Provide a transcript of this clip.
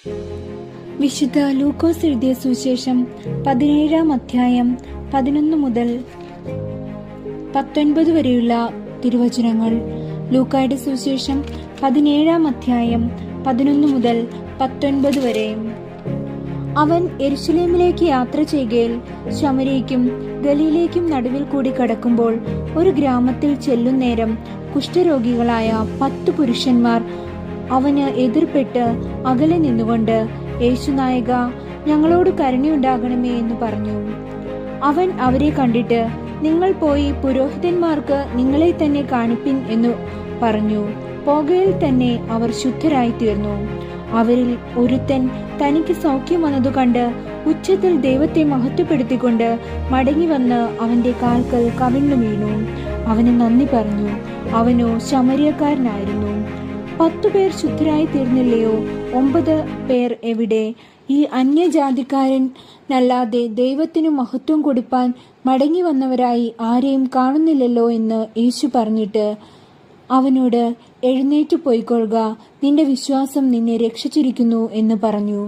വിശുദ്ധ ലൂക്കോസ് എഴുതിയ സുവിശേഷം 17-ാം അധ്യായം 11 മുതൽ 19 വരെയുള്ള തിരുവചനങ്ങൾ. ലൂക്കായുടെ സുവിശേഷം 17-ാം അധ്യായം 11 മുതൽ 19 വരെ. അവൻ യെരുശലേമിലേക്ക് യാത്ര ചെയ്യുകയിൽ ശമര്യയ്ക്കും ഗലീലയ്ക്കും നടുവിൽ കൂടി കടക്കുമ്പോൾ ഒരു ഗ്രാമത്തിൽ ചെല്ലുന്നേരം കുഷ്ഠരോഗികളായ 10 പുരുഷന്മാർ അവന് എതിർപ്പെട്ട് അകലെ നിന്നുകൊണ്ട്, യേശുനായക, ഞങ്ങളോട് കരുണയുണ്ടാകണമേ എന്ന് പറഞ്ഞു. അവൻ അവരെ കണ്ടിട്ട്, നിങ്ങൾ പോയി പുരോഹിതന്മാർക്ക് നിങ്ങളെ തന്നെ കാണിപ്പിൻ എന്നു പറഞ്ഞു. പോകയിൽ തന്നെ അവർ ശുദ്ധരായി തീർന്നു. അവരിൽ ഒരുത്തൻ തനിക്ക് സൗഖ്യം വന്നതു കണ്ട് ഉച്ചത്തിൽ ദൈവത്തെ മഹത്വപ്പെടുത്തിക്കൊണ്ട് മടങ്ങി വന്ന് അവന്റെ കാൽക്കൽ കവിണ്ണു വീണു. അവന് നന്ദി പറഞ്ഞു. അവനോ ശമര്യക്കാരനായിരുന്നു. 10 പേർ ശുദ്ധരായി തീർന്നില്ലയോ? 9 പേർ എവിടെ? ഈ അന്യജാതിക്കാരനല്ലാതെ ദൈവത്തിനു മഹത്വം കൊടുപ്പാൻ മടങ്ങി വന്നവരായി ആരെയും കാണുന്നില്ലല്ലോ എന്ന് യേശു പറഞ്ഞിട്ട് അവനോട്, എഴുന്നേറ്റു പോയിക്കൊള്ളുക, നിന്റെ വിശ്വാസം നിന്നെ രക്ഷിച്ചിരിക്കുന്നു എന്ന് പറഞ്ഞു.